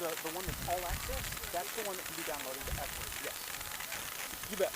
The one that's all access, that's the one that can be downloaded afterwards. Yes. You bet.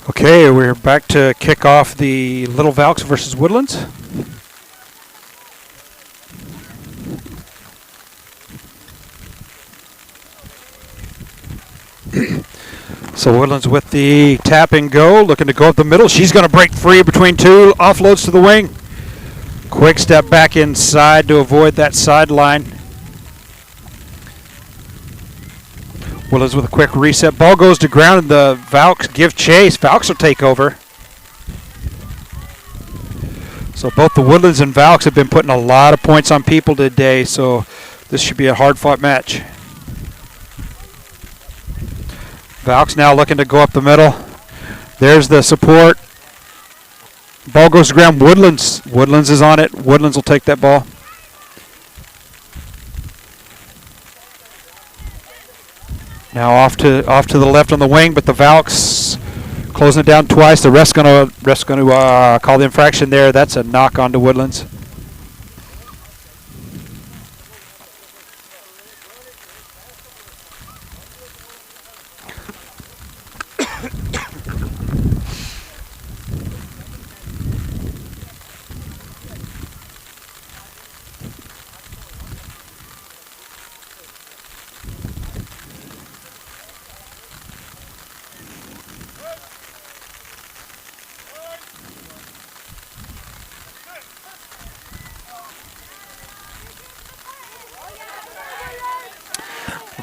Okay, we're back to kick off the Little Valks versus Woodlands. So Woodlands with the tap and go, looking to go up the middle. She's going to break free between two, offloads to the wing. Quick step back inside to avoid that sideline. Woodlands with a quick reset. Ball goes to ground and the Valks give chase. Valks will take over. So both the Woodlands and Valks have been putting a lot of points on people today, so this should be a hard-fought match. Valks now looking to go up the middle. There's the support. Ball goes to ground. Woodlands is on it. Woodlands will take that ball. Now off to the left on the wing, but the Valks closing it down twice. The ref's going to call the infraction there. That's a knock on to Woodlands.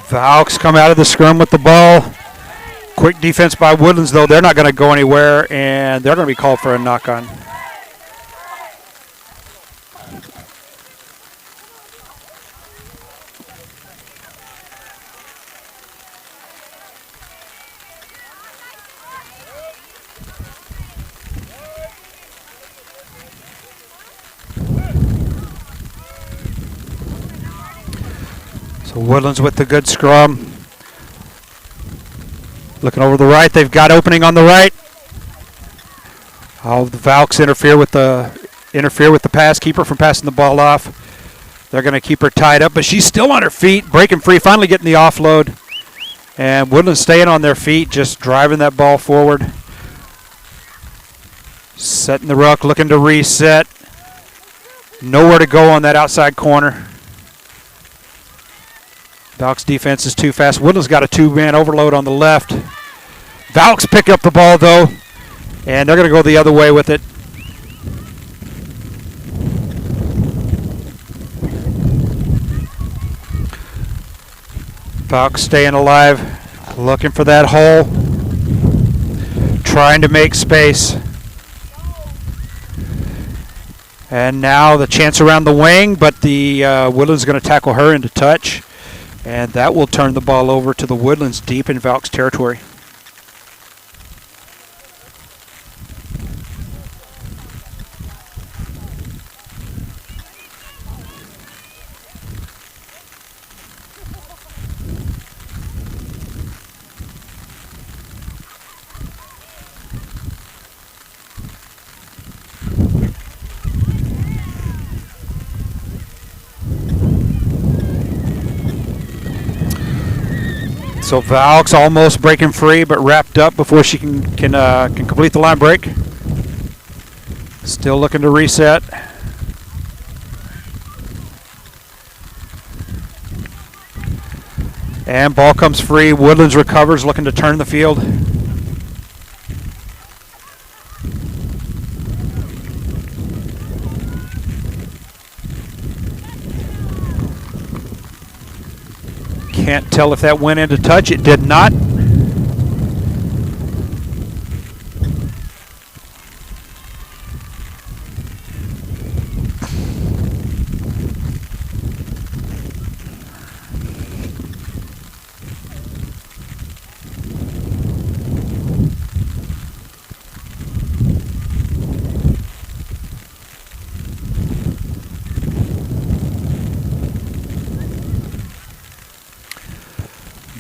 Valks come out of the scrum with the ball. Quick defense by Woodlands, though. They're not going to go anywhere, and they're going to be called for a knock-on. So Woodlands with the good scrum. Looking over the right, they've got opening on the right. Oh, the Valks interfere with the pass, keep her from passing the ball off. They're going to keep her tied up, but she's still on her feet, breaking free, finally getting the offload. And Woodlands staying on their feet, just driving that ball forward. Setting the ruck, looking to reset. Nowhere to go on that outside corner. Valks defense is too fast. Woodlands got a two-man overload on the left. Valks pick up the ball, though, and they're going to go the other way with it. Valks staying alive, looking for that hole, trying to make space. And now the chance around the wing, but the Woodlands is going to tackle her into touch. And that will turn the ball over to the Woodlands deep in Valks territory. So Valks almost breaking free, but wrapped up before she can complete the line break. Still looking to reset. And ball comes free. Woodlands recovers, looking to turn the field. Can't tell if that went into touch. It did not.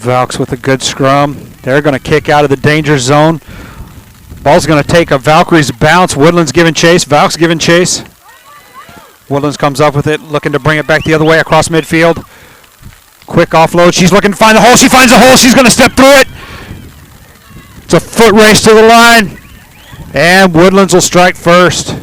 Valks with a good scrum. They're going to kick out of the danger zone. Ball's going to take a Valkyrie's bounce. Woodland's giving chase. Valks giving chase. Woodlands comes up with it, looking to bring it back the other way across midfield. Quick offload. She's looking to find the hole. She finds the hole. She's going to step through it. It's a foot race to the line. And Woodlands will strike first.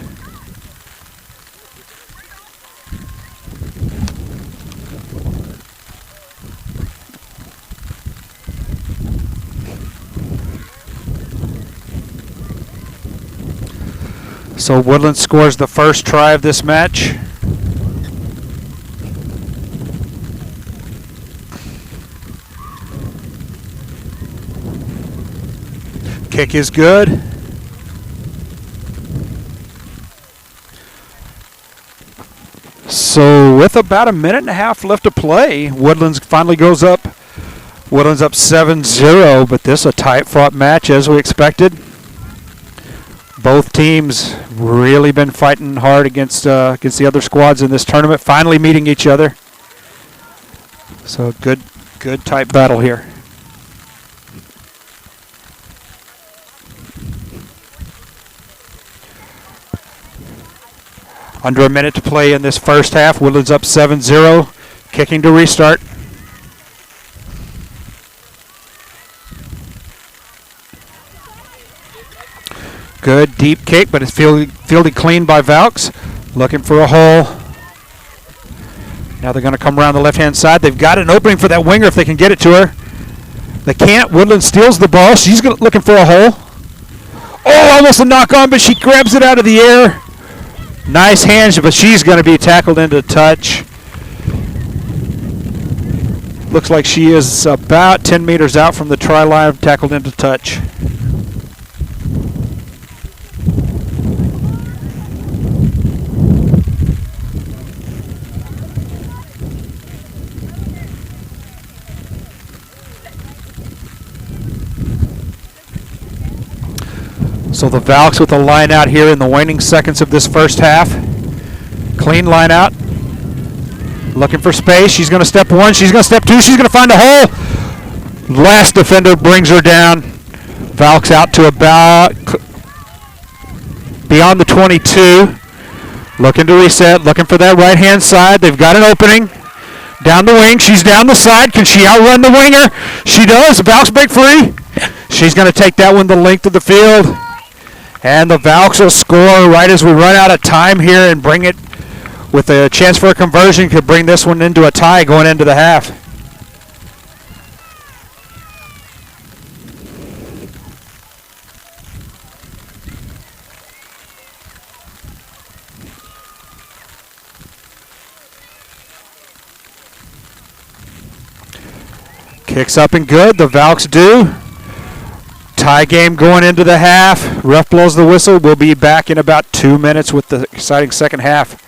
So Woodland scores the first try of this match. Kick is good. So with about a minute and a half left to play, Woodlands finally goes up. Woodlands up 7-0, but this is a tight fought match as we expected. Both teams really been fighting hard against the other squads in this tournament, finally meeting each other. So good tight battle here. Under a minute to play in this first half. Woodlands up 7-0, kicking to restart. Good deep kick, but it's fielded clean by Valks. Looking for a hole. Now they're going to come around the left-hand side. They've got an opening for that winger if they can get it to her. They can't. Woodland steals the ball. She's looking for a hole. Oh, almost a knock on, but she grabs it out of the air. Nice hands, but she's going to be tackled into touch. Looks like she is about 10 meters out from the try line, tackled into touch. So the Valks with a line out here in the waning seconds of this first half. Clean line out. Looking for space. She's going to step one. She's going to step two. She's going to find a hole. Last defender brings her down. Valks out to about beyond the 22. Looking to reset. Looking for that right-hand side. They've got an opening. Down the wing. She's down the side. Can she outrun the winger? She does. Valks break free. She's going to take that one the length of the field. And the Valks will score right as we run out of time here and bring it with a chance for a conversion. Could bring this one into a tie going into the half. Kicks up and good. The Valks do. Tie game going into the half. Ref blows the whistle. We'll be back in about 2 minutes with the exciting second half.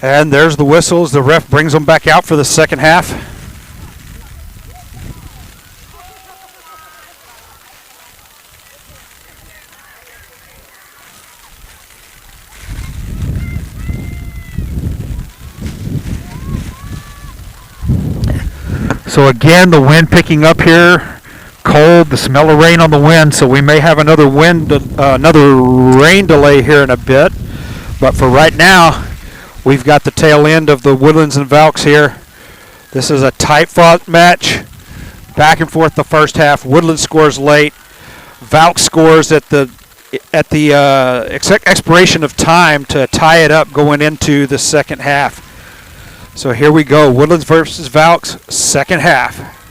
And there's the whistles. The ref brings them back out for the second half. So again, the wind picking up here. Cold, the smell of rain on the wind, so we may have another rain delay here in a bit. But for right now, we've got the tail end of the Woodlands and Valks here. This is a tight fought match. Back and forth the first half. Woodlands scores late. Valks scores at the expiration of time to tie it up going into the second half. So here we go. Woodlands versus Valks, second half.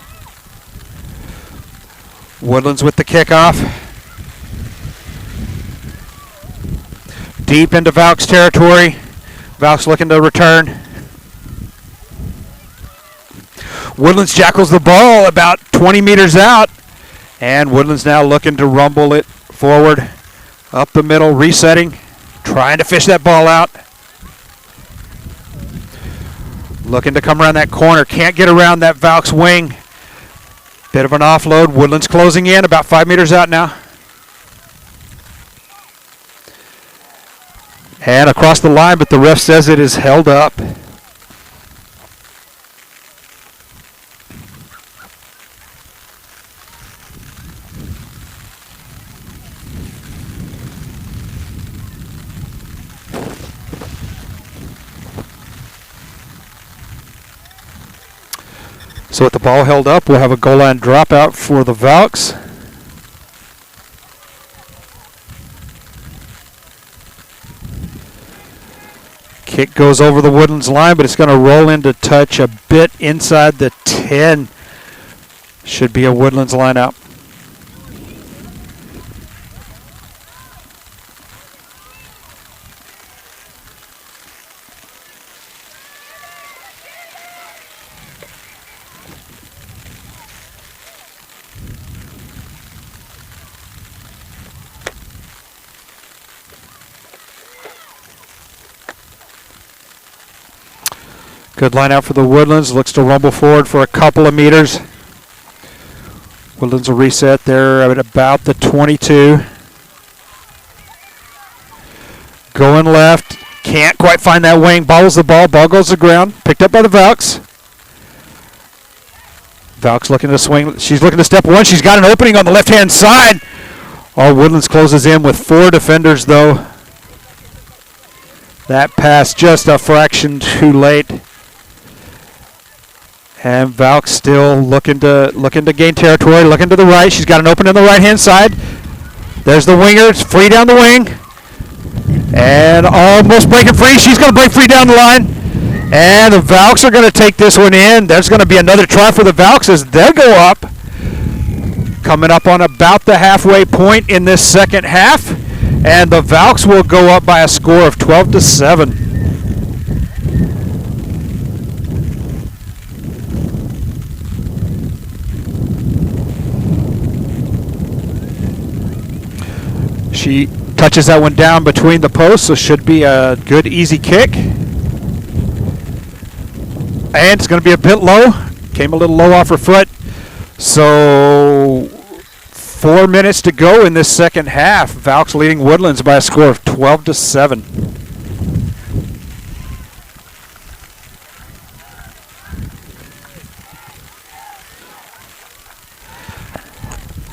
Woodlands with the kickoff. Deep into Valks territory. Valks looking to return. Woodlands jackals the ball about 20 meters out. And Woodlands now looking to rumble it forward. Up the middle, resetting. Trying to fish that ball out. Looking to come around that corner. Can't get around that Valks wing. Bit of an offload. Woodlands closing in about 5 meters out now. And across the line, but the ref says it is held up. So with the ball held up, we'll have a goal line dropout for the Valks. Kick goes over the Woodlands line, but it's going to roll into touch a bit inside the 10. Should be a Woodlands line out. Good line out for the Woodlands. Looks to rumble forward for a couple of meters. Woodlands will reset there at about the 22. Going left. Can't quite find that wing. Bobbles the ball. Ball goes to the ground. Picked up by the Valks. Valks looking to swing. She's looking to step one. She's got an opening on the left-hand side. All Woodlands closes in with 4 defenders, though. That pass just a fraction too late. And Valks still looking to gain territory, looking to the right. She's got an open on the right-hand side. There's the winger. It's free down the wing. And almost breaking free. She's going to break free down the line. And the Valks are going to take this one in. There's going to be another try for the Valks as they go up. Coming up on about the halfway point in this second half. And the Valks will go up by a score of 12-7. She touches that one down between the posts, so should be a good, easy kick. And it's going to be a bit low. Came a little low off her foot. So 4 minutes to go in this second half. Valks leading Woodlands by a score of 12-7.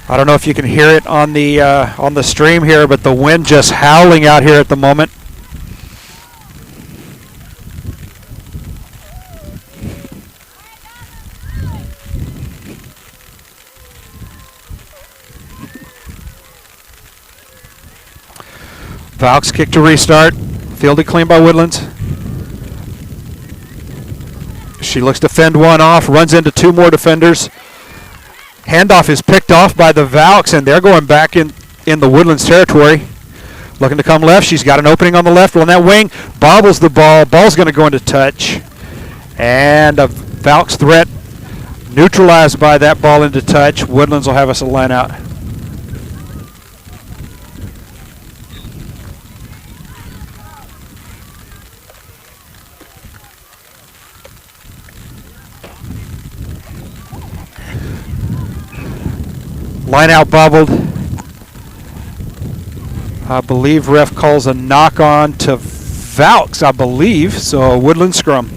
I don't know if you can hear it on the stream here, but the wind just howling out here at the moment. Valks kick to restart. Fielded clean by Woodlands. She looks to fend one off, runs into 2 more defenders. Handoff is picked off by the Valks, and they're going back in the Woodlands territory. Looking to come left. She's got an opening on the left on that wing. Bobbles the ball. Ball's going to go into touch. And a Valks threat neutralized by that ball into touch. Woodlands will have us a line out. Line out bubbled. I believe ref calls a knock on to Valks, I believe. So a Woodland scrum.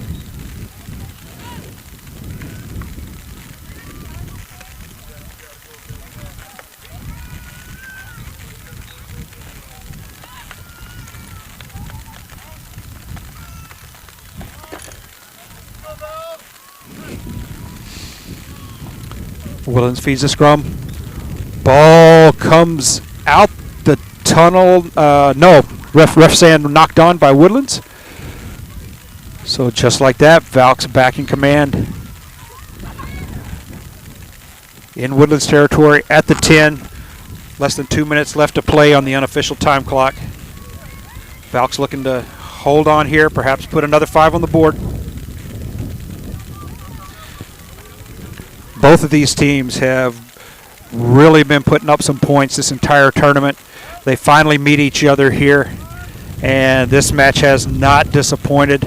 Woodlands feeds the scrum. Ball comes out the tunnel. No, ref saying knocked on by Woodlands. So just like that, Valks back in command. In Woodlands territory at the 10. Less than 2 minutes left to play on the unofficial time clock. Valks looking to hold on here, perhaps put another 5 on the board. Both of these teams have really been putting up some points this entire tournament. They finally meet each other here, and this match has not disappointed.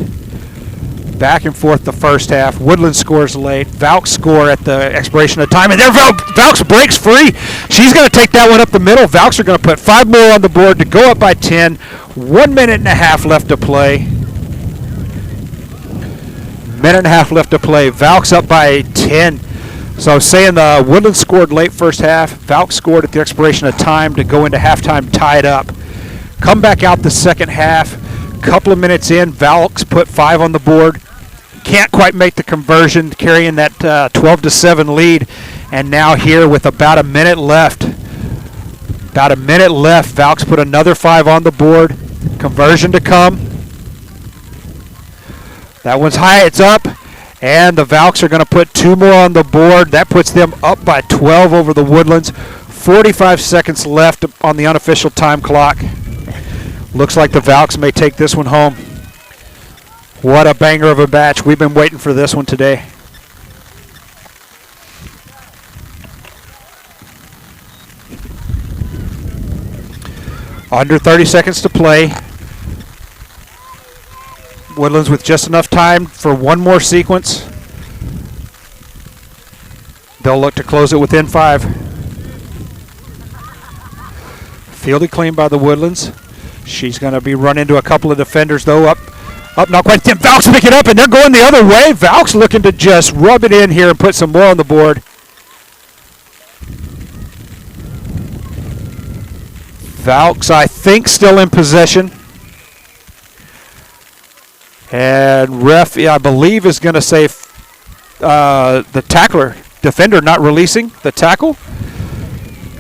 Back and forth the first half. Woodland scores late. Valks score at the expiration of time, and there Valks breaks free. She's going to take that one up the middle. Valks are going to put 5 more on the board to go up by 10. 1 minute and a half left to play. Minute and a half left to play. Valks up by 10. So I was saying the Woodland scored late first half. Valks scored at the expiration of time to go into halftime tied up. Come back out the second half. Couple of minutes in, Valks put 5 on the board. Can't quite make the conversion, carrying that 12-7 lead. And now here with about a minute left. Valks put another 5 on the board. Conversion to come. That one's high, it's up. And the Valks are going to put 2 more on the board. That puts them up by 12 over the Woodlands. 45 seconds left on the unofficial time clock. Looks like the Valks may take this one home. What a banger of a match. We've been waiting for this one today. Under 30 seconds to play. Woodlands with just enough time for one more sequence. They'll look to close it within 5. Fielded clean by the Woodlands. She's going to be run into a couple of defenders, though. Up, not quite. Valks pick it up, and they're going the other way. Valks looking to just rub it in here and put some more on the board. Valks, I think, still in possession. And ref, I believe, is going to say the tackler, defender not releasing the tackle.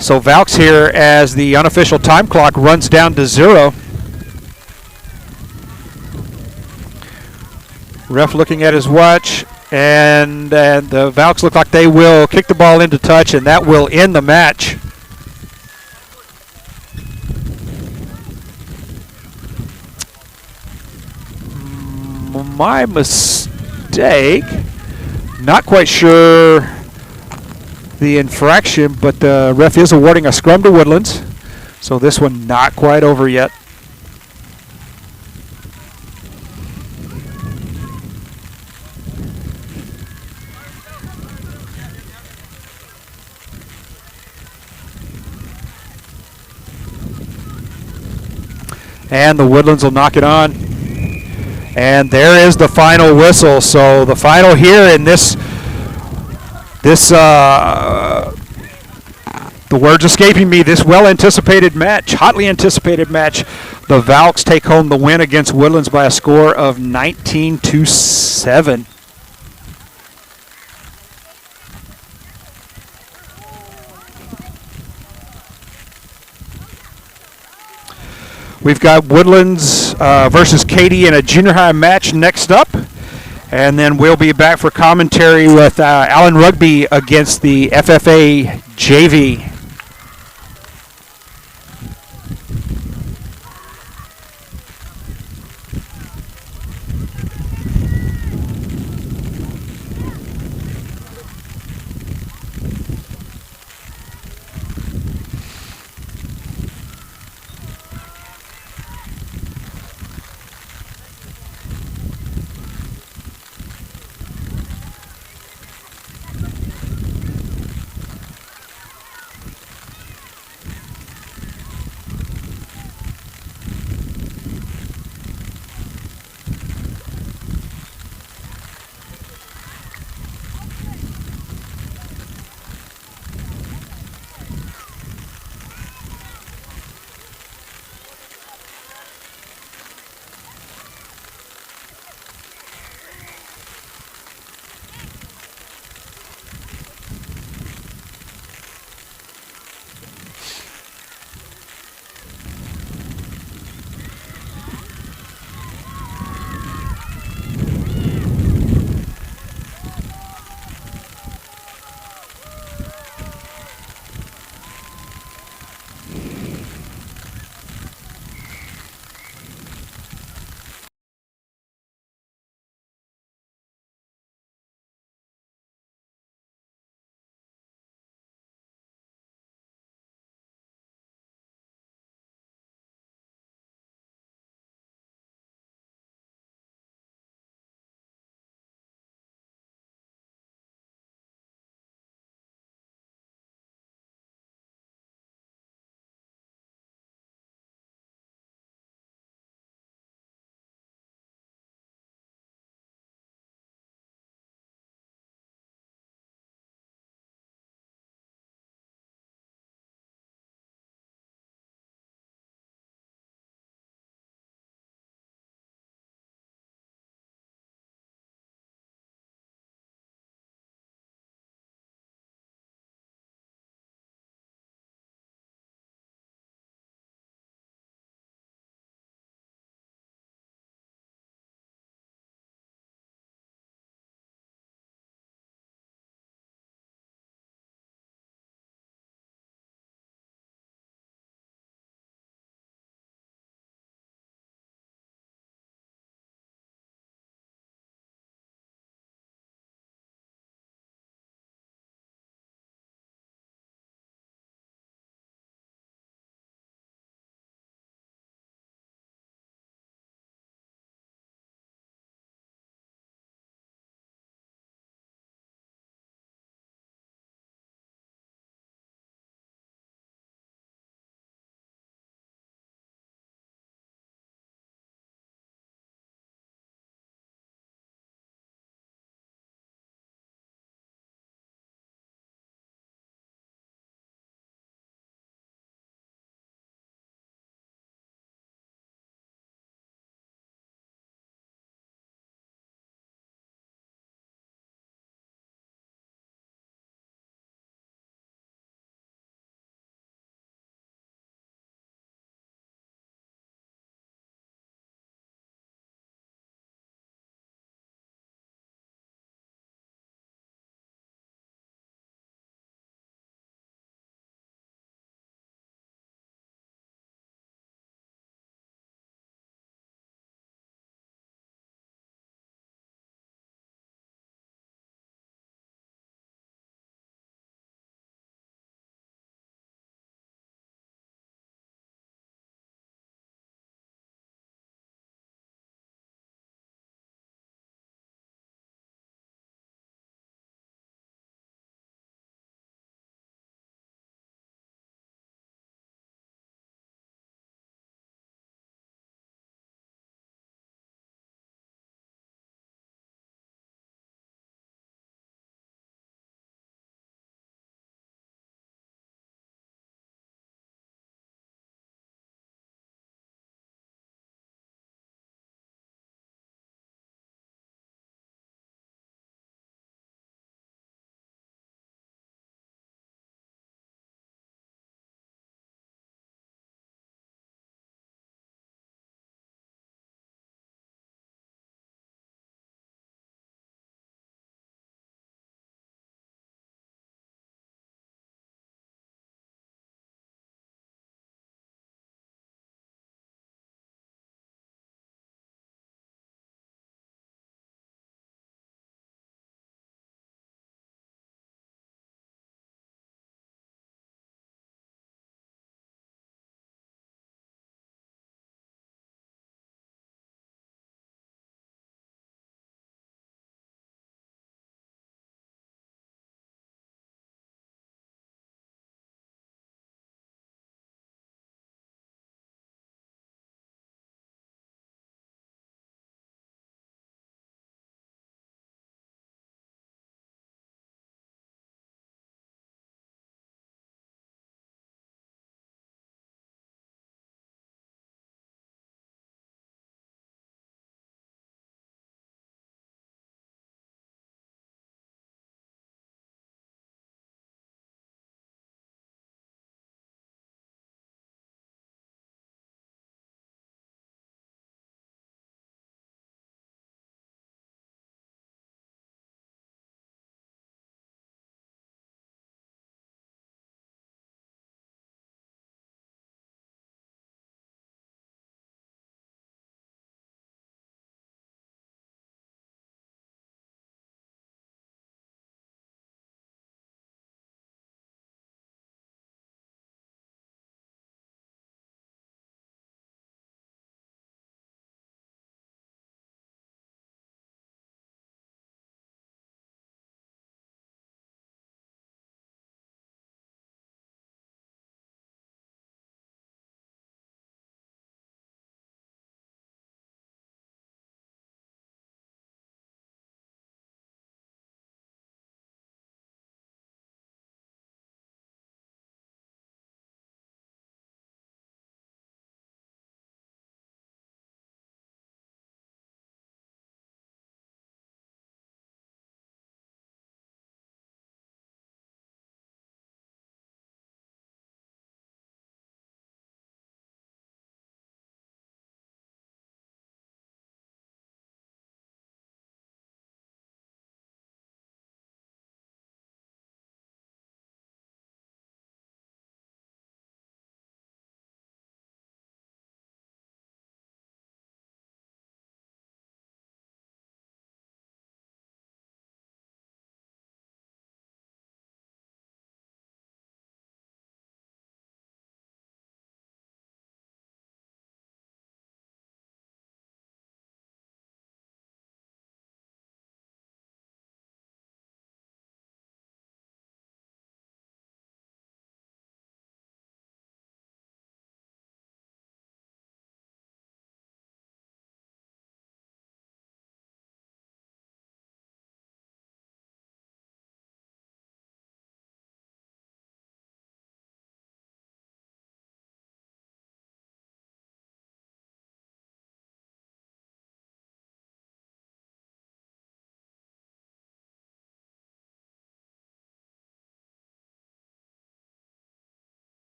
So Valks here as the unofficial time clock runs down to 0. Ref looking at his watch, and the Valks look like they will kick the ball into touch, and that will end the match. My mistake. Not quite sure the infraction, but the ref is awarding a scrum to Woodlands. So this one not quite over yet. And the Woodlands will knock it on. And there is the final whistle. So the final here in this the word's escaping me, this well-anticipated match, hotly anticipated match. The Valks take home the win against Woodlands by a score of 19-7. We've got Woodlands versus Katy in a junior high match next up. And then we'll be back for commentary with Allen Rugby against the FFA JV.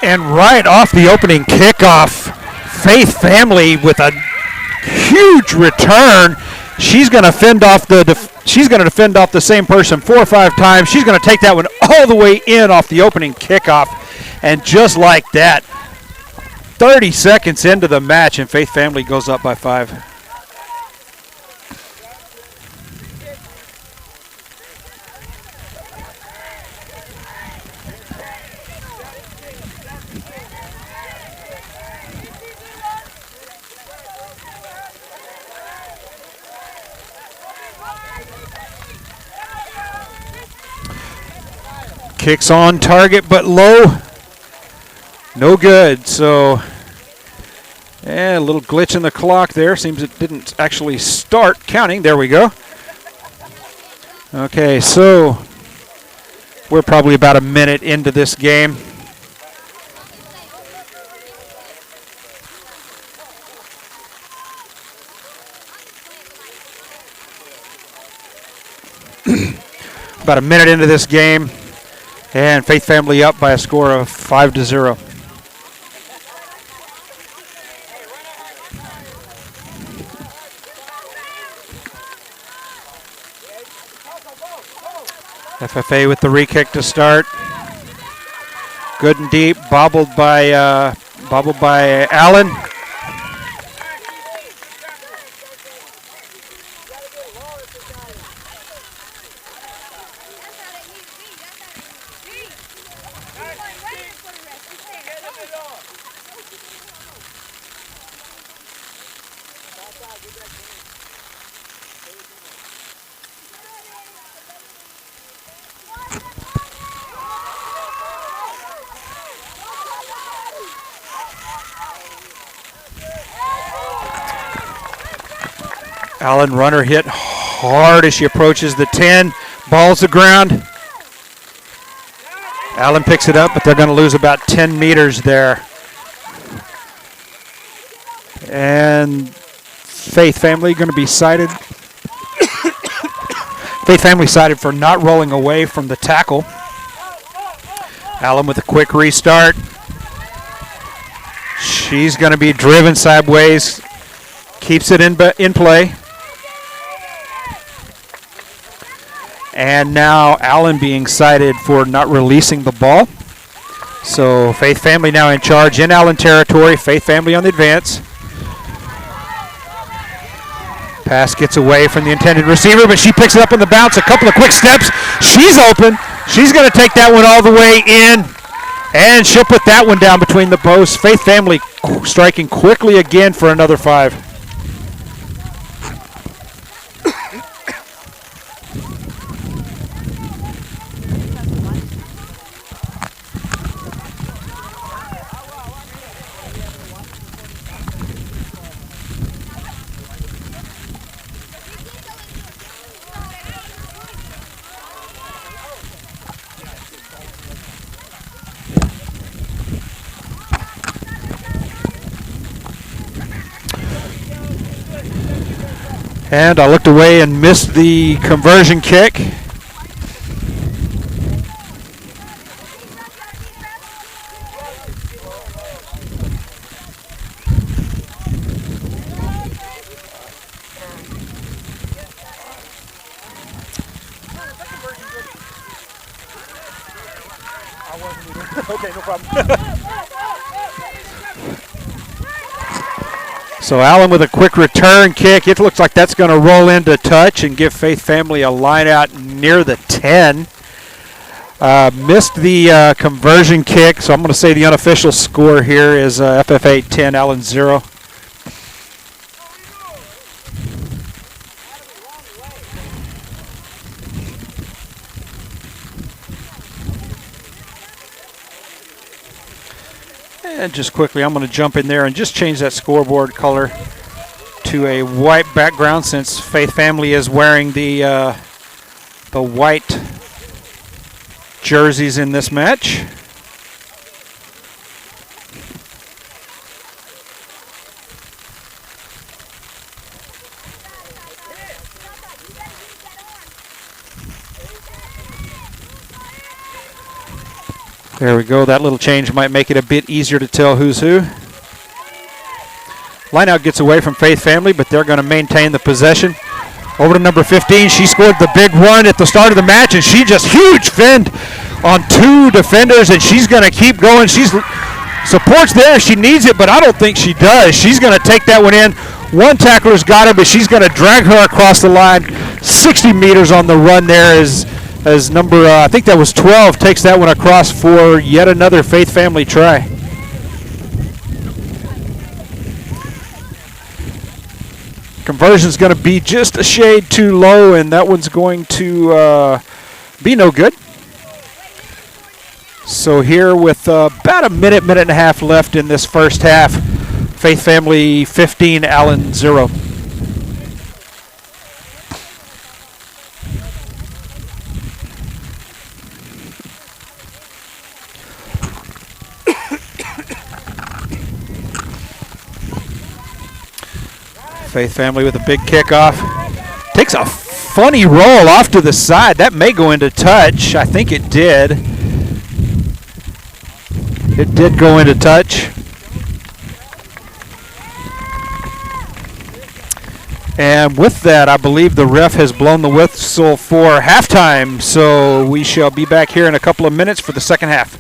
And right off the opening kickoff, Faith Family with a huge return. She's going to defend off the same person 4 or 5 times. She's going to take that one all the way in off the opening kickoff. And just like that, 30 seconds into the match, and Faith Family goes up by 5. Kicks on target, but low. No good. So, a little glitch in the clock there. Seems it didn't actually start counting. There we go. Okay, so we're probably about a minute into this game. About a minute into this game. And Faith Family up by a score of 5-0. FFA with the re-kick to start. Good and deep, bobbled by Allen. Allen runner hit hard as she approaches the 10. Ball's the ground. Allen picks it up, but they're going to lose about 10 meters there. And Faith Family going to be cited. Faith Family cited for not rolling away from the tackle. Allen with a quick restart. She's going to be driven sideways. Keeps it in play. And now Allen being cited for not releasing the ball. So Faith Family now in charge in Allen territory. Faith Family on the advance. Pass gets away from the intended receiver, but she picks it up on the bounce. A couple of quick steps. She's open. She's going to take that one all the way in. And she'll put that one down between the posts. Faith Family striking quickly again for another 5. And I looked away and missed the conversion kick. Okay, no problem. So Allen with a quick return kick. It looks like that's going to roll into touch and give Faith Family a line out near the 10. Missed the conversion kick, so I'm going to say the unofficial score here is FFA 10, Allen 0. And just quickly, I'm going to jump in there and just change that scoreboard color to a white background since Faith Family is wearing the white jerseys in this match. There we go. That little change might make it a bit easier to tell who's who. Lineout gets away from Faith Family, but they're going to maintain the possession. Over to number 15. She scored the big run at the start of the match, and she just huge fend on 2 defenders, and she's going to keep going. She's support's there if she needs it, but I don't think she does. She's going to take that one in. One tackler's got her, but she's going to drag her across the line. 60 meters on the run there as number, I think that was 12, takes that one across for yet another Faith Family try. Conversion's going to be just a shade too low, and that one's going to be no good. So here with about a minute and a half left in this first half, Faith Family 15, Allen 0. Faith Family with a big kickoff. Takes a funny roll off to the side. That may go into touch. I think it did. It did go into touch. And with that, I believe the ref has blown the whistle for halftime. So we shall be back here in a couple of minutes for the second half.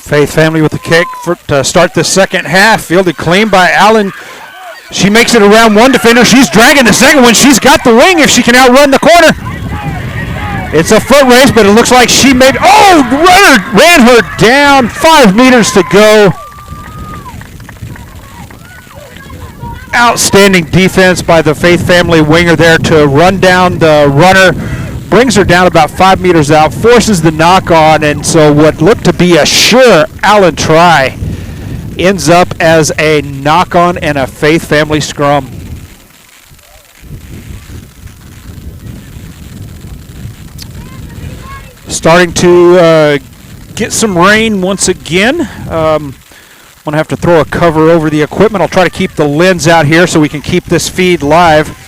Faith Family with the kick to start the second half. Fielded clean by Allen. She makes it around one defender. She's dragging the second one. She's got the wing if she can outrun the corner. It's a foot race, but it looks like she made... Oh, ran her down. 5 meters to go. Outstanding defense by the Faith Family winger there to run down the runner. Brings her down about 5 meters out, forces the knock on, and so what looked to be a sure Allen try ends up as a knock on and a Faith Family scrum. Starting to get some rain once again. I'm going to have to throw a cover over the equipment. I'll try to keep the lens out here so we can keep this feed live.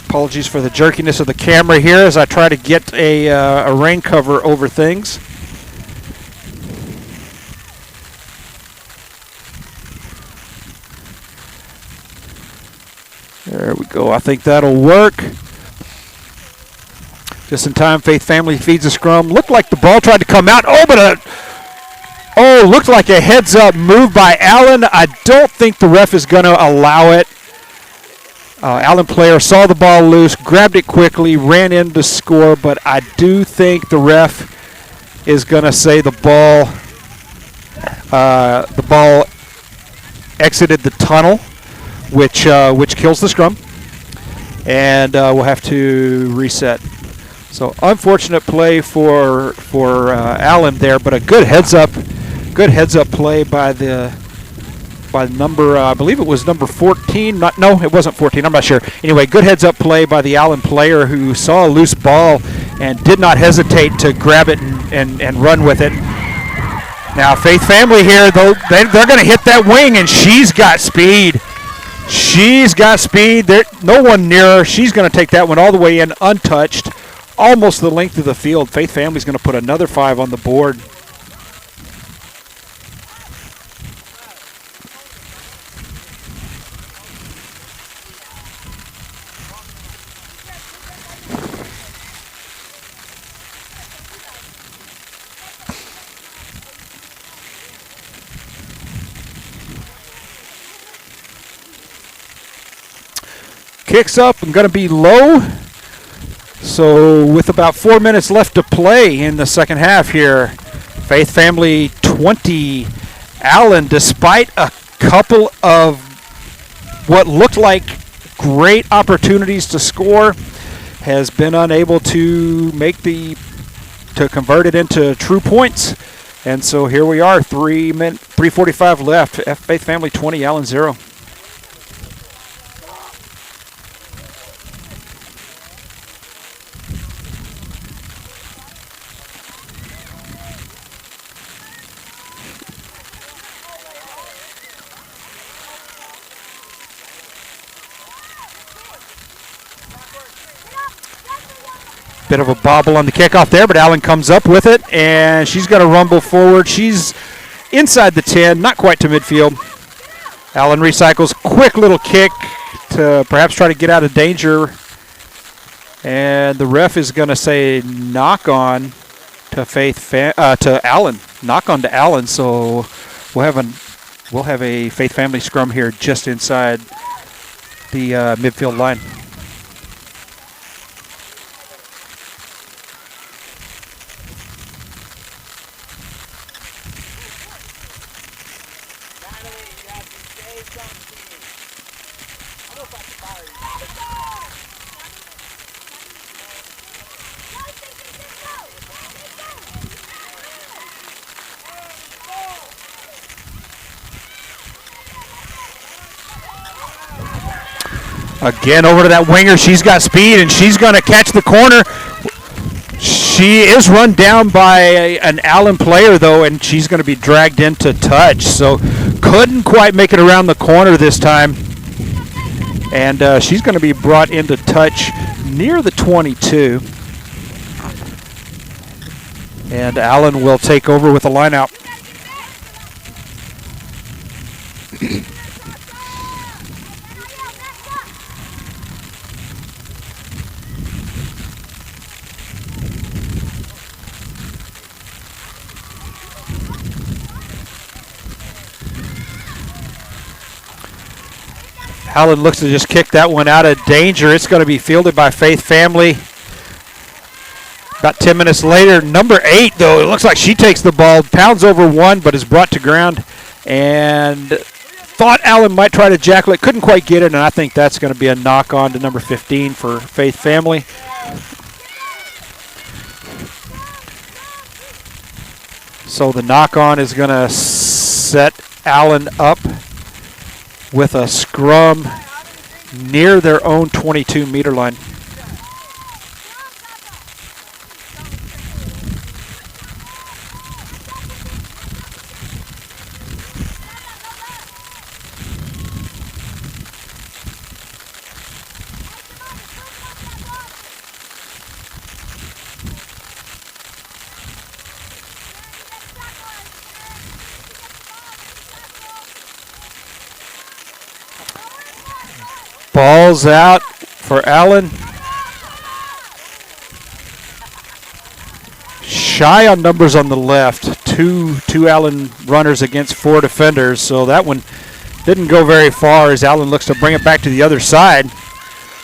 Apologies for the jerkiness of the camera here as I try to get a rain cover over things. There we go. I think that'll work. Just in time, Faith Family feeds a scrum. Looked like the ball tried to come out. Looked like a heads-up move by Allen. I don't think the ref is going to allow it. Allen player saw the ball loose, grabbed it quickly, ran in to score, but I do think the ref is going to say the ball exited the tunnel, which kills the scrum, and we'll have to reset. So unfortunate play for Allen there, but a good heads up play by number I believe it was number 14. No, it wasn't 14. I'm not sure. Anyway, good heads up play by the Allen player who saw a loose ball and did not hesitate to grab it and run with it. Now Faith Family here, though, they're going to hit that wing, and she's got speed. She's got speed. No one near her. She's going to take that one all the way in untouched, almost the length of the field. Faith Family's going to put another 5 on the board. Kicks up and going to be low. So with about 4 minutes left to play in the second half here, Faith Family 20, Allen, despite a couple of what looked like great opportunities to score, has been unable to convert it into true points. And so here we are, 3:45 left. Faith Family 20, Allen 0. Bit of a bobble on the kickoff there, but Allen comes up with it, and she's going to rumble forward. She's inside the 10, not quite to midfield. Allen recycles, quick little kick to perhaps try to get out of danger, and the ref is going to say knock on to Allen, knock on to Allen. So we'll have a Faith Family scrum here just inside the midfield line. Again, over to that winger. She's got speed, and she's going to catch the corner. She is run down by an Allen player, though, and she's going to be dragged into touch. So couldn't quite make it around the corner this time. And she's going to be brought into touch near the 22. And Allen will take over with a line out. Allen looks to just kick that one out of danger. It's going to be fielded by Faith Family. About 10 minutes later, number 8, though, it looks like she takes the ball, pounds over one, but is brought to ground. And thought Allen might try to jackal it, couldn't quite get it, and I think that's going to be a knock on to number 15 for Faith Family. So the knock on is going to set Allen up with a scrum near their own 22-meter line. Ball's out for Allen. Shy on numbers on the left. Two Allen runners against 4 defenders, so that one didn't go very far as Allen looks to bring it back to the other side.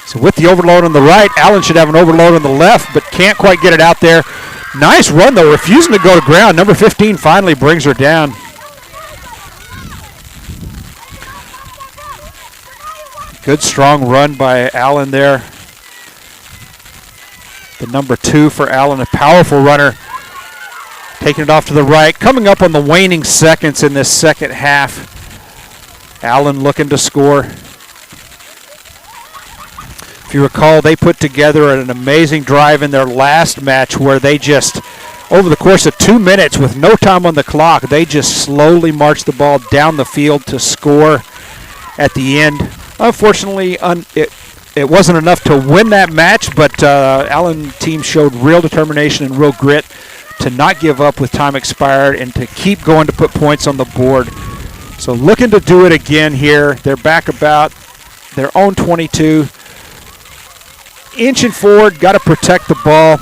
So with the overload on the right, Allen should have an overload on the left, but can't quite get it out there. Nice run, though, refusing to go to ground. Number 15 finally brings her down. Good, strong run by Allen there. The number 2 for Allen, a powerful runner. Taking it off to the right. Coming up on the waning seconds in this second half. Allen looking to score. If you recall, they put together an amazing drive in their last match where they just, over the course of 2 minutes with no time on the clock, they just slowly marched the ball down the field to score at the end. Unfortunately, it wasn't enough to win that match, but Allen team showed real determination and real grit to not give up with time expired and to keep going to put points on the board. So looking to do it again here. They're back about their own 22. Inching forward, got to protect the ball,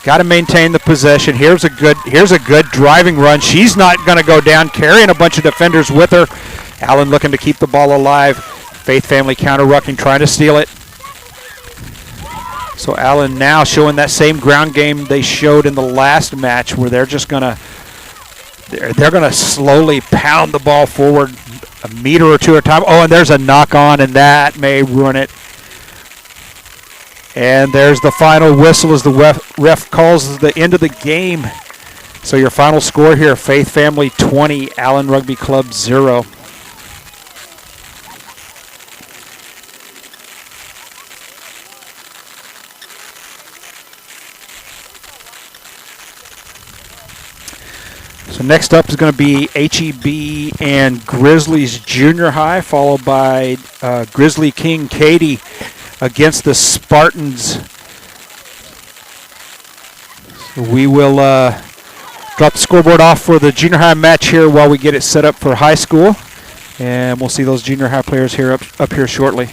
got to maintain the possession. Here's a good driving run. She's not going to go down, carrying a bunch of defenders with her. Allen looking to keep the ball alive. Faith family counter-rucking, trying to steal it. So Allen now showing that same ground game they showed in the last match, where they're just gonna slowly pound the ball forward a meter or two at a time. Oh, and there's a knock on, and that may ruin it. And there's the final whistle as the ref calls the end of the game. So your final score here: Faith Family 20, Allen Rugby Club 0. So next up is going to be HEB and Grizzlies Junior High, followed by Grizzly King Katy against the Spartans. So we will drop the scoreboard off for the junior high match here while we get it set up for high school. And we'll see those junior high players here up here shortly.